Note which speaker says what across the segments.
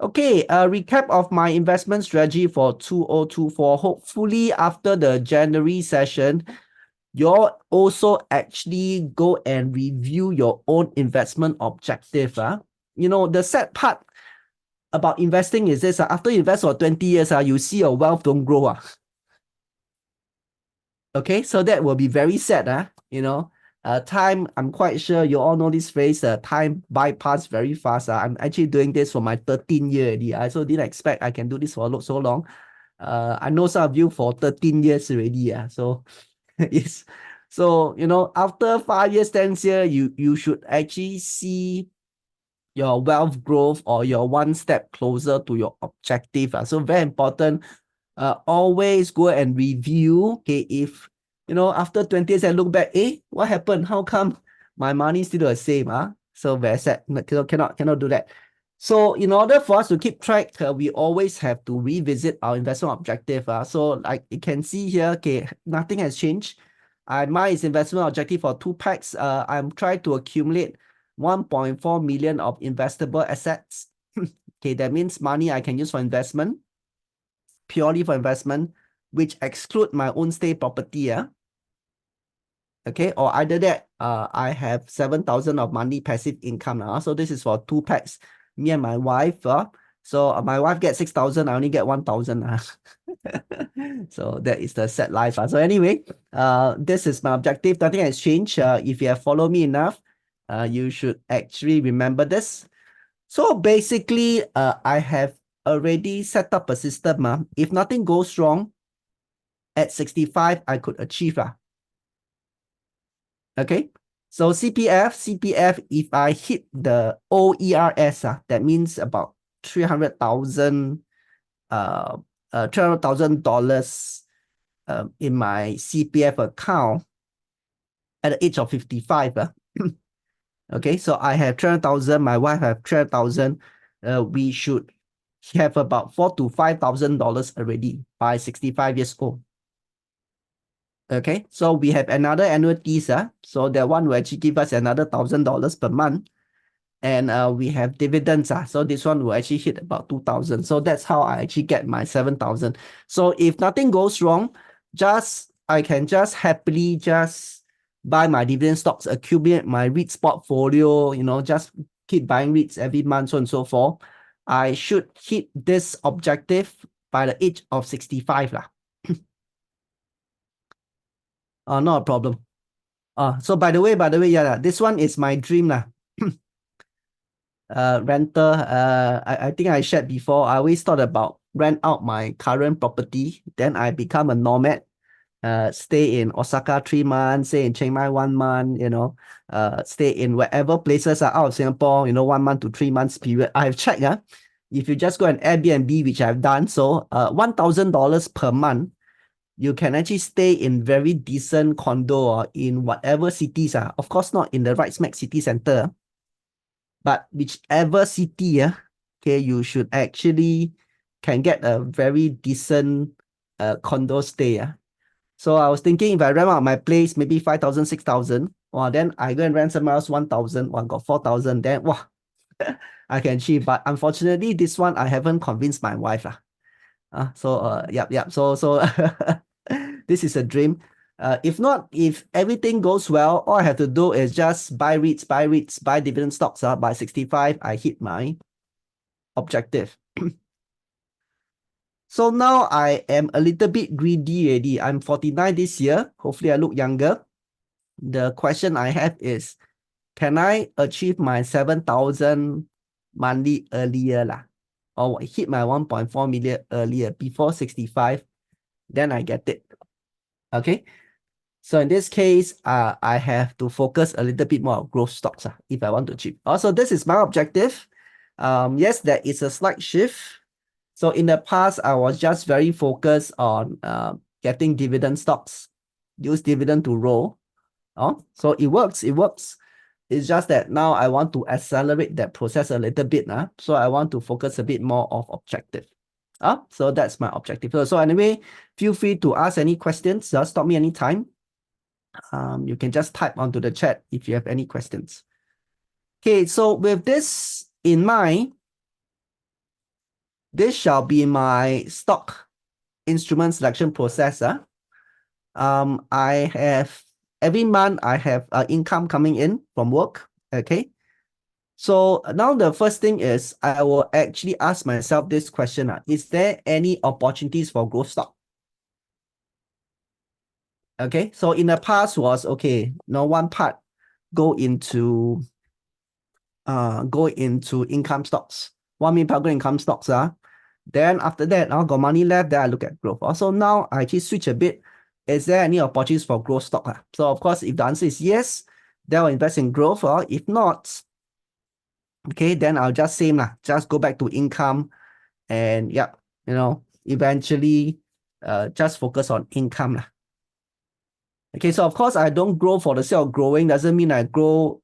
Speaker 1: Okay, a recap of my investment strategy for 2024. Hopefully, after the January session, you'll also actually go and review your own investment objective. You know, the sad part about investing is this, after you invest for 20 years, you see your wealth don't grow. Okay, so that will be very sad. You know, time, I'm quite sure you all know this phrase, time bypass very fast. I'm actually doing this for my 13th year already. I also didn't expect I can do this for so long. I know some of you for 13 years already. So yes. So, you know, after 5 years, 10 years, you should actually see your wealth growth or you're one step closer to your objective. So very important. Always go and review. Okay, if you know after 20 years I look back, what happened? How come my money still the same? So very sad. Cannot do that. So in order for us to keep track, we always have to revisit our investment objective. So like you can see here, okay, nothing has changed. Mine is investment objective for 2 packs. I'm trying to accumulate 1.4 million of investable assets. Okay, that means money I can use for investment, purely for investment, which exclude my own stay property. Okay, or either that, I have 7,000 of monthly passive income. So this is for 2 packs, me and my wife. So my wife gets 6,000, I only get 1,000. So that is the sad life. So anyway, this is my objective. Nothing has changed. If you have followed me enough, you should actually remember this. So basically, I have already set up a system. If nothing goes wrong, at 65, I could achieve. Okay. So CPF, if I hit the OERS, that means about 300,000 $300,000 in my CPF account at the age of 55. Okay, so I have 300,000, my wife have 300,000. We should have about $4,000 to $5,000 already by 65 years old. Okay, so we have another annuities. So that one will actually give us another $1,000 per month. And we have dividends. So this one will actually hit about 2,000. So that's how I actually get my 7,000. So if nothing goes wrong, I can just happily just buy my dividend stocks, accumulate my REITs portfolio, you know, just keep buying REITs every month, so on and so forth. I should hit this objective by the age of 65. Not a problem. So by the way, yeah, this one is my dream. Rental. I think I shared before. I always thought about rent out my current property. Then I become a nomad. Stay in Osaka 3 months, stay in Chiang Mai 1 month, stay in wherever places are out of Singapore, 1 month to 3 months period. I've checked, if you just go on Airbnb, which I've done, so $1,000 per month, you can actually stay in very decent condo in whatever cities. Of course, not in the right smack city center, but whichever city, okay, you should actually can get a very decent condo stay. So I was thinking if I rent out my place, maybe 5,000, 6,000, then I go and rent somewhere else 1,000, got 4,000, then I can achieve. But unfortunately, this one I haven't convinced my wife. Yep. So this is a dream. If not, if everything goes well, all I have to do is just buy REITs, buy dividend stocks. By 65, I hit my objective. So now I am a little bit greedy already. I'm 49 this year. Hopefully I look younger. The question I have is, can I achieve my 7,000 monthly earlier? Or hit my 1.4 million earlier before 65? Then I get it. Okay. So in this case, I have to focus a little bit more on growth stocks if I want to achieve. Also, this is my objective. Yes, there is a slight shift. So in the past, I was just very focused on getting dividend stocks, use dividend to roll. So it works. It's just that now I want to accelerate that process a little bit. So I want to focus a bit more of objective. So that's my objective. So anyway, feel free to ask any questions. Stop me anytime. You can just type onto the chat if you have any questions. Okay, so with this in mind, this shall be my stock instrument selection process. I have every month I have income coming in from work. Okay. So now the first thing is I will actually ask myself this question. Is there any opportunities for growth stock? Okay. So in the past was okay, no one part go into income stocks. 1 million part go income stocks. Then after that, I got money left, then I look at growth. Also now I actually switch a bit. Is there any opportunities for growth stock? So of course, if the answer is yes, then I'll invest in growth. Or if not, okay, then I'll just same just go back to income and yeah, eventually just focus on income. Okay, so of course I don't grow for the sake of growing. Doesn't mean I grow,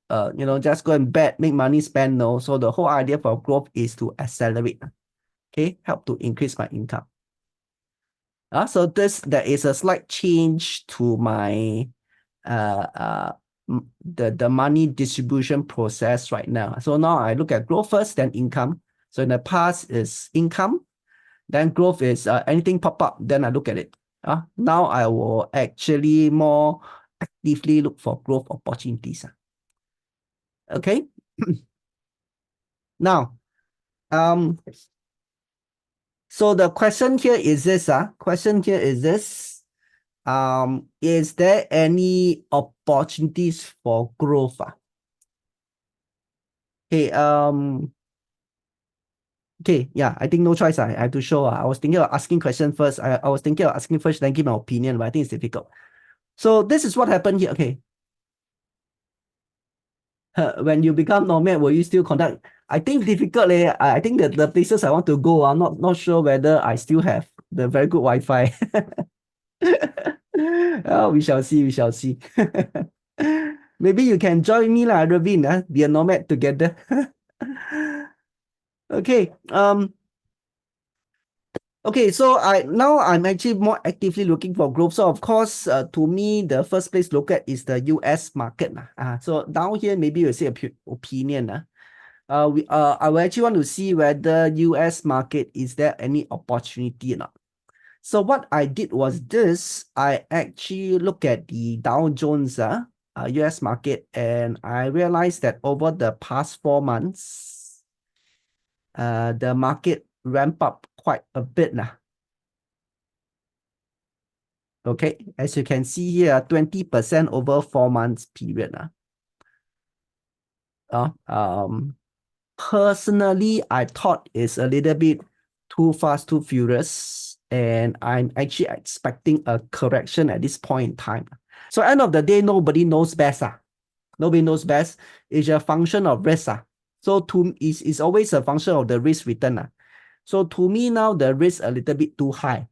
Speaker 1: just go and bet, make money, spend. No. So the whole idea for growth is to accelerate. Okay, help to increase my income. So there is a slight change to my the money distribution process right now. So now I look at growth first, then income. So in the past is income, then growth is anything pop up, then I look at it. Now I will actually more actively look for growth opportunities. Okay. Now, so the question here is this. Is there any opportunities for growth? Okay, okay, yeah, I think no choice. I have to show. I was thinking of asking question first. I was thinking of asking first, then give my opinion, but I think it's difficult. So this is what happened here. Okay. When you become nomad, will you still conduct? I think difficult. I think that the places I want to go, I'm not sure whether I still have the very good Wi-Fi. Oh, we shall see. We shall see. Maybe you can join me, Ravin, be a nomad together. Okay. Okay, so I'm actually more actively looking for growth. So of course, to me, the first place to look at is the US market. So down here, maybe you'll say opinion. I will actually want to see whether US market, is there any opportunity or not. So what I did was this. I actually look at the Dow Jones US market, and I realized that over the past 4 months, the market ramped up quite a bit. Okay, as you can see here, 20% over 4 months period. Personally, I thought it's a little bit too fast, too furious, and I'm actually expecting a correction at this point in time. So end of the day, nobody knows best. Nobody knows best. It's a function of risk. So it's always a function of the risk return. So to me now, the risk a little bit too high.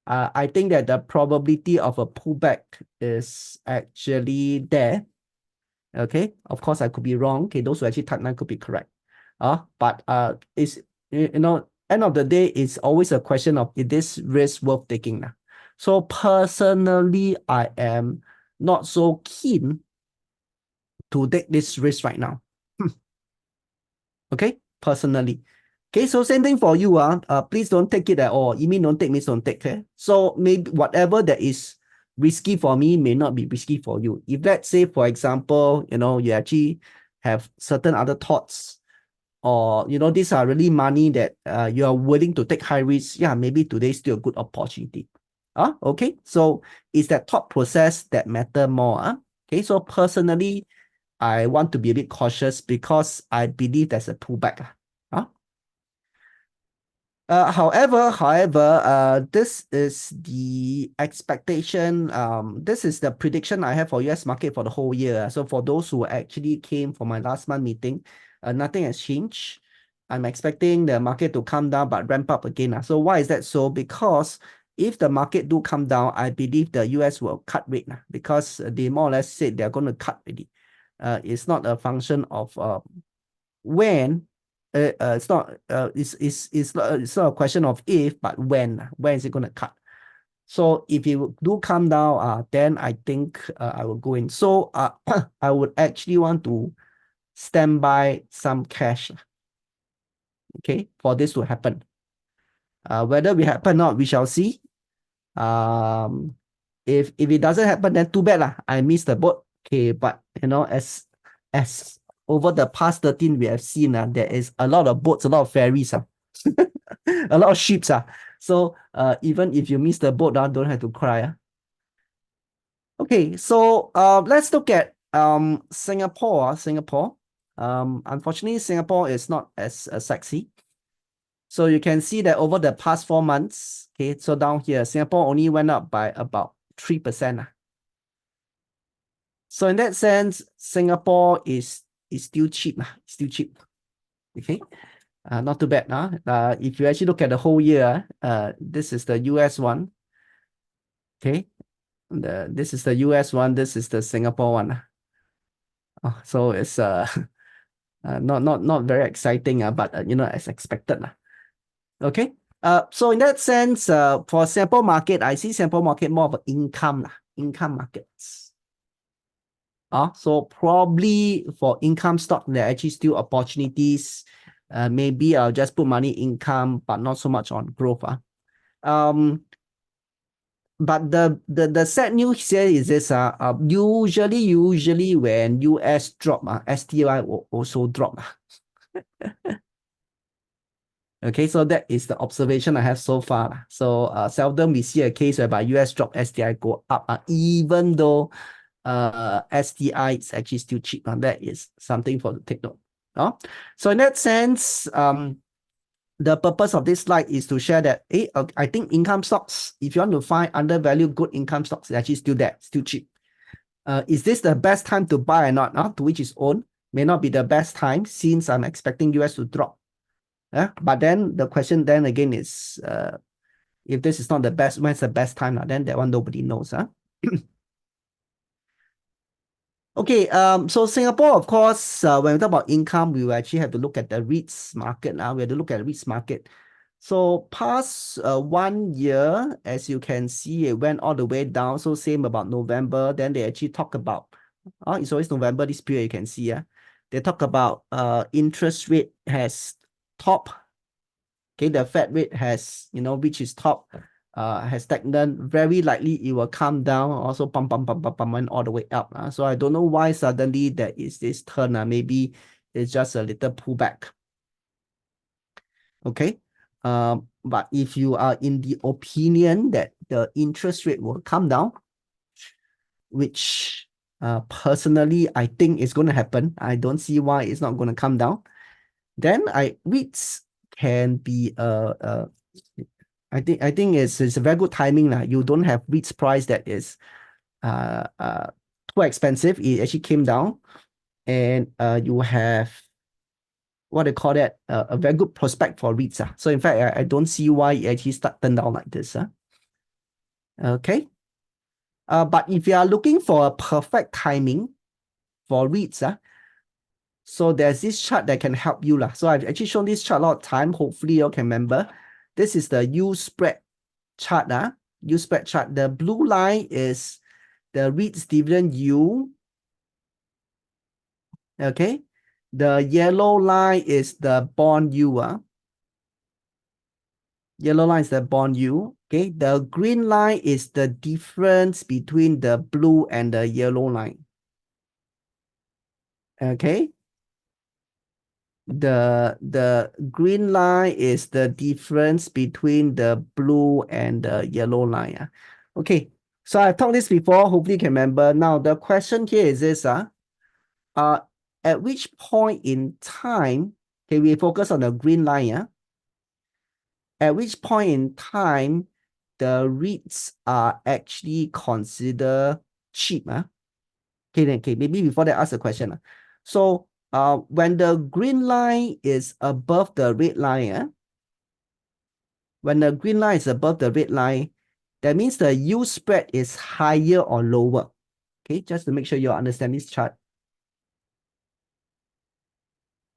Speaker 1: I think that the probability of a pullback is actually there. Okay, of course I could be wrong. Okay, those who actually type 9 could be correct. But it's end of the day, it's always a question of, is this risk worth taking? So personally, I am not so keen to take this risk right now. Okay, personally. Okay, so same thing for you. Please don't take it at all. You mean don't take, means don't take. Okay? So maybe whatever that is risky for me may not be risky for you. If let's say, for example, you actually have certain other thoughts, or these are really money that you are willing to take high risk, yeah, maybe today's still a good opportunity. Okay. So it's that thought process that matter more. Okay, so personally, I want to be a bit cautious because I believe there's a pullback. However, this is the expectation. This is the prediction I have for US market for the whole year. So for those who actually came for my last month meeting, nothing has changed. I'm expecting the market to come down but ramp up again. So why is that so? Because if the market do come down, I believe the US will cut rate because they more or less said they're going to cut already. It's not a function of when. It's not not a question of if, but when is it going to cut? So if it do come down, then I think I will go in. So I would actually want to stand by some cash. okay, for this to happen. Whether we happen or not, we shall see. If it doesn't happen, then too bad lah. I missed the boat. Okay, but as over the past 13 we have seen there is a lot of boats, a lot of ferries, a lot of ships. So even if you miss the boat, don't have to cry. Okay, so let's look at Singapore. Singapore. Unfortunately, Singapore is not as sexy. So you can see that over the past 4 months, okay, so down here, Singapore only went up by about 3%. So in that sense, Singapore is still cheap. Still cheap. Okay. Not too bad. If you actually look at the whole year, this is the US one. Okay. This is the US one, this is the Singapore one. So it's not very exciting, but as expected. Okay. So in that sense, for Singapore market, I see Singapore market more of an income markets. So probably for income stock, there are actually still opportunities. Maybe I'll just put money income, but not so much on growth. But the sad news here is this. Usually when US drop, STI will also drop. Okay, so that is the observation I have so far. So seldom we see a case whereby US drop, STI go up, even though STI is actually still cheap. That is something for to take note. So in that sense, the purpose of this slide is to share that I think income stocks, if you want to find undervalued good income stocks, it's actually still there, still cheap. Is this the best time to buy or not? To which its own, may not be the best time since I'm expecting US to drop. But then the question then again is, if this is not the best, when's the best time? Then that one nobody knows. Okay, so Singapore, of course, when we talk about income, we will actually have to look at the REITs market. We have to look at the REITs market. So past 1 year, as you can see, it went all the way down. So same about November. Then they actually talk about, it's always November, this period you can see. They talk about interest rate has top. Okay, the Fed rate has, reached its top, has stagnant. Very likely it will come down, also pump and all the way up. So I don't know why suddenly there is this turn. Maybe it's just a little pullback. Okay. But if you are in the opinion that the interest rate will come down, which personally I think is going to happen, I don't see why it's not going to come down, then REITs can be I think it's a very good timing. You don't have REITs price that is too expensive. It actually came down, and you have what they call that, a very good prospect for REITs. So in fact, I don't see why it actually turn down like this. Okay. But if you are looking for a perfect timing for REITs, so there's this chart that can help you. So I've actually shown this chart a lot of time. Hopefully you can remember. This is the USpread chart. USpread chart. The blue line is the REITs dividend yield. Okay. The yellow line is the bond yield. Yellow line is the bond yield. Okay. The green line is the difference between the blue and the yellow line. Okay. The green line is the difference between the blue and the yellow line. Okay. So I've talked this before. Hopefully you can remember. Now the question here is this. At which point in time, okay, we focus on the green line. At which point in time the REITs are actually considered cheap? Okay, maybe before that, ask a question. So when the green line is above the red line, when the green line is above the red line, that means the yield spread is higher or lower. Okay, just to make sure you understand this chart.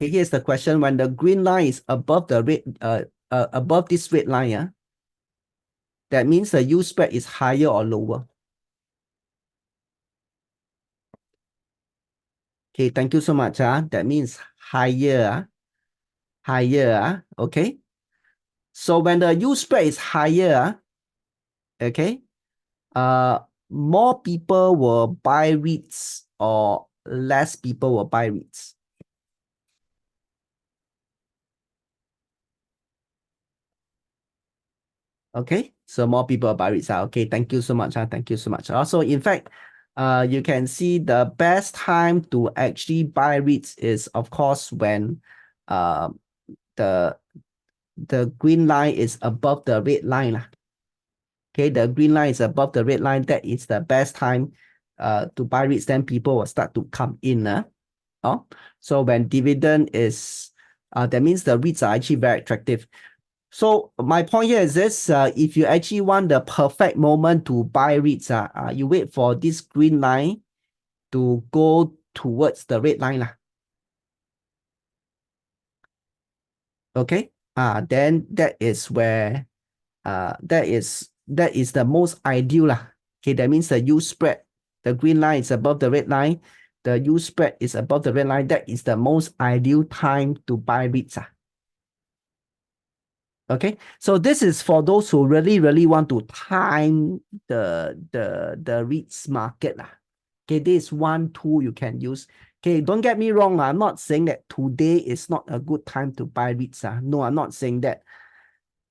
Speaker 1: Okay, here's the question. When the green line is above the red, above this red line, that means the yield spread is higher or lower. Okay, thank you so much. That means higher. higher, okay? So when the U spread is higher, okay, more people will buy REITs or less people will buy REITs. Okay, so more people buy REITs. Okay, thank you so much. Thank you so much. Also, in fact, you can see the best time to actually buy REITs is, of course, when the the green line is above the red line. Okay, the green line is above the red line. That is the best time to buy REITs. Then people will start to come in. Oh, so when dividend is, that means the REITs are actually very attractive. So my point here is this, if you actually want the perfect moment to buy REITs, you wait for this green line to go towards the red line. Okay, then that is where that is the most ideal. Okay, that means the U spread, the green line is above the red line, the U spread is above the red line. That is the most ideal time to buy REITs. Okay, so this is for those who really want to time the REITs market. Okay, this is one tool you can use. Okay, don't get me wrong. I'm not saying that today is not a good time to buy REITs. No, I'm not saying that.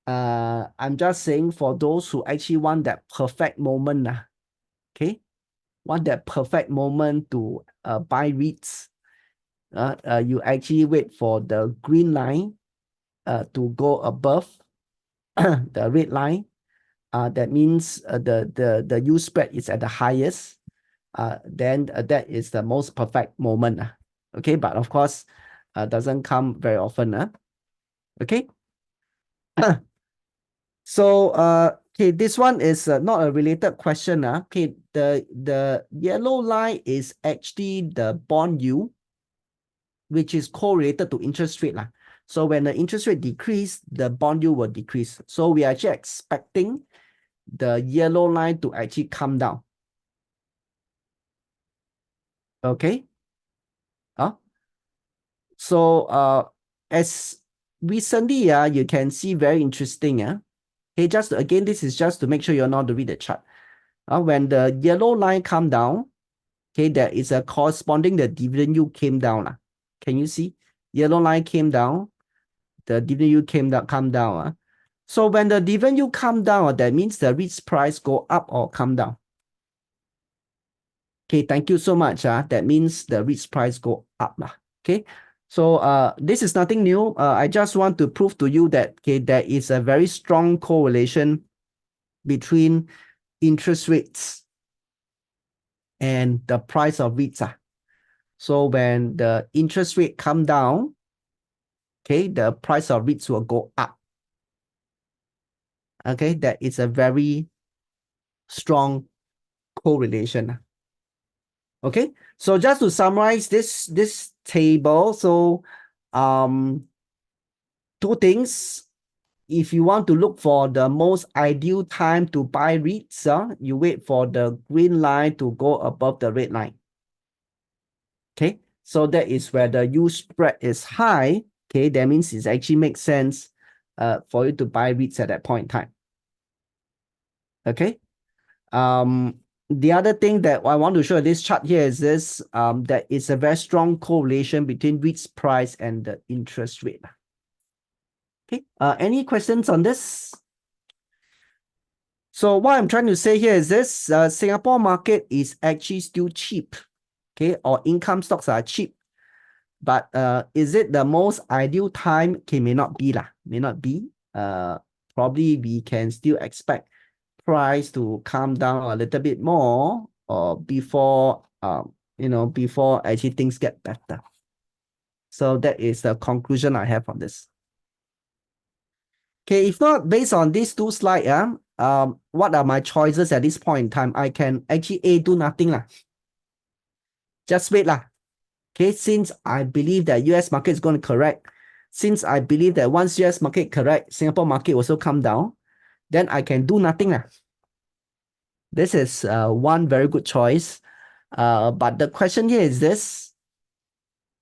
Speaker 1: I'm just saying for those who actually want that perfect moment. Okay, want that perfect moment to buy REITs. You actually wait for the green line to go above the red line. That means the U spread is at the highest. Then that is the most perfect moment. Okay, but of course, doesn't come very often. Okay. So okay, this one is not a related question. Okay, the yellow line is actually the bond yield, which is correlated to interest rate. So when the interest rate decrease, the bond yield will decrease. So we are actually expecting the yellow line to actually come down. Okay. So as recently, you can see very interesting. Okay, just again, this is just to make sure you're not to read the chart. When the yellow line come down, okay, there is a corresponding, the dividend yield came down. Can you see? Yellow line came down, the dividend yield come down. So when the dividend yield come down, that means the REITs price go up or come down. Okay, thank you so much. That means the REITs price go up. Okay. So this is nothing new. I just want to prove to you that there is a very strong correlation between interest rates and the price of REITs. So when the interest rate come down, okay, the price of REITs will go up. Okay, that is a very strong correlation. Okay, so just to summarize this table, so two things. If you want to look for the most ideal time to buy REITs, you wait for the green line to go above the red line. Okay, so that is where the U spread is high. Okay, that means it actually makes sense for you to buy REITs at that point in time. Okay. The other thing that I want to show this chart here is this, that it's a very strong correlation between REITs price and the interest rate. Okay, any questions on this? So what I'm trying to say here is this, Singapore market is actually still cheap, okay, or income stocks are cheap. But is it the most ideal time? Okay, may not be. May not be. Probably we can still expect price to come down a little bit more or before before actually things get better. So that is the conclusion I have on this. Okay, if not based on these two slides, what are my choices at this point in time? I can actually do nothing. Just wait. Okay, since I believe that US market is going to correct, since I believe that once US market correct, Singapore market also come down, then I can do nothing. This is one very good choice. But the question here is this.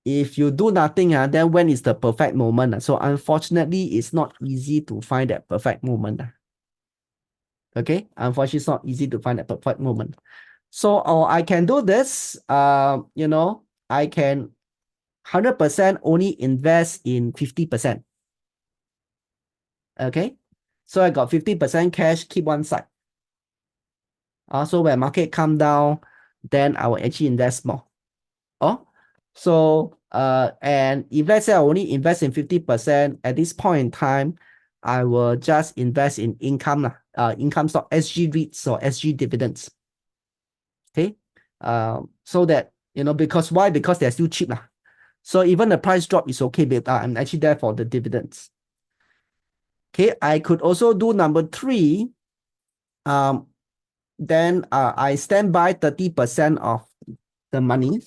Speaker 1: if you do nothing, then when is the perfect moment? So unfortunately, it's not easy to find that perfect moment. Okay, unfortunately, it's not easy to find that perfect moment. So I can do this, you know, I can 100% only invest in 50%. Okay, so I got 50% cash, keep one side. So when market come down, then I will actually invest more. Oh, so and if let's say I only invest in 50%, at this point in time, I will just invest in income, income stock, SG REITs or SG dividends. Okay, so that, you know, because why? Because they're still cheap. So even the price drop is okay, but I'm actually there for the dividends. Okay, I could also do number 3. Then I stand by 30% of the money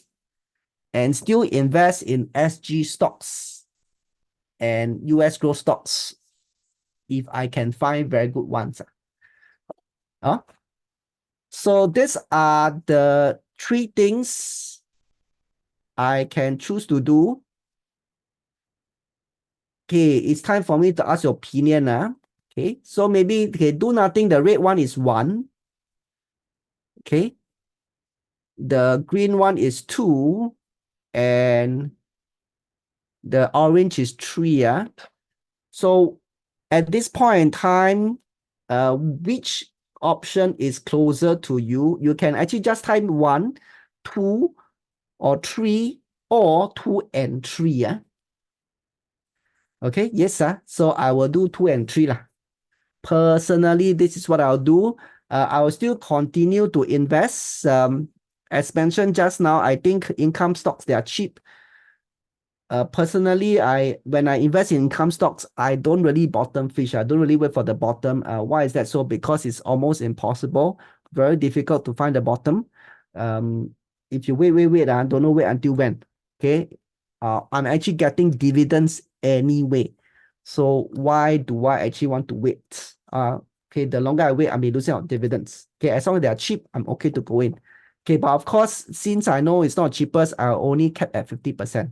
Speaker 1: and still invest in SG stocks and US growth stocks if I can find very good ones. So these are the 3 things I can choose to do. Okay, it's time for me to ask your opinion. Okay, so maybe do nothing. The red one is 1. Okay, the green one is 2, and the orange is 3. So at this point in time, which option is closer to you? You can actually just type 1, 2, or 3, or 2 and 3. Okay, yes, sir. So I will do 2 and 3. Personally, this is what I'll do. I will still continue to invest. As mentioned just now, I think income stocks, they are cheap. Personally, when I invest in income stocks, I don't really bottom fish. I don't really wait for the bottom. Why is that so? Because it's almost impossible, very difficult to find the bottom. If you wait, don't know wait until when. Okay. I'm actually getting dividends anyway. So why do I actually want to wait? Okay, the longer I wait, I'll be losing out dividends. Okay, as long as they are cheap, I'm okay to go in. Okay, but of course, since I know it's not cheapest, I'll only cap at 50%.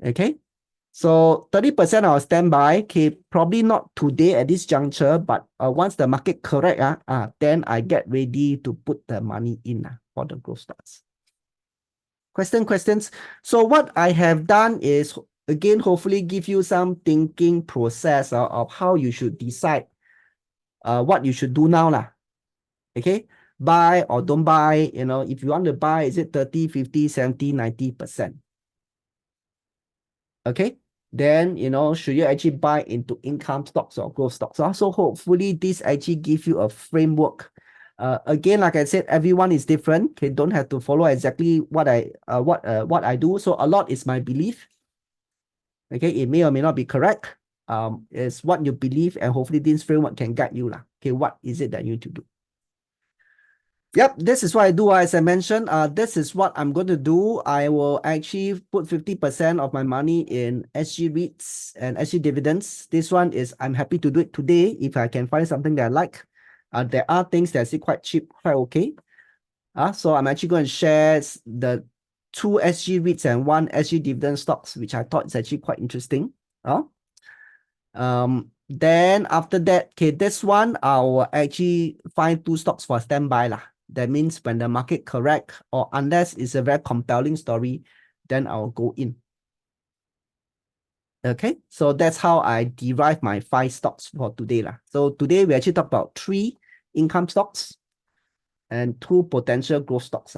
Speaker 1: Okay, so 30% I'll stand by. Okay, probably not today at this juncture, but once the market correct, then I get ready to put the money in for the growth stocks. Questions. So what I have done is, again, hopefully give you some thinking process of how you should decide what you should do now. Okay, buy or don't buy. You know, if you want to buy, is it 30, 50, 70, 90%? Okay, then, you know, should you actually buy into income stocks or growth stocks? So hopefully this actually gives you a framework. Again, like I said, everyone is different. Okay, don't have to follow exactly what I do. So a lot is my belief. Okay, it may or may not be correct. It's what you believe, and hopefully this framework can guide you. Okay, what is it that you need to do? Yep, this is what I do. As I mentioned, this is what I'm going to do. I will actually put 50% of my money in SG REITs and SG dividends. This one is, I'm happy to do it today if I can find something that I like. There are things that are quite cheap, quite okay. So I'm actually going to share the 2 SG REITs and 1 SG dividend stocks, which I thought is actually quite interesting. Then after that, okay, this one I'll actually find 2 stocks for standby. That means when the market correct, or unless it's a very compelling story, then I'll go in. Okay, so that's how I derive my 5 stocks for today. So today we actually talk about 3 income stocks and 2 potential growth stocks.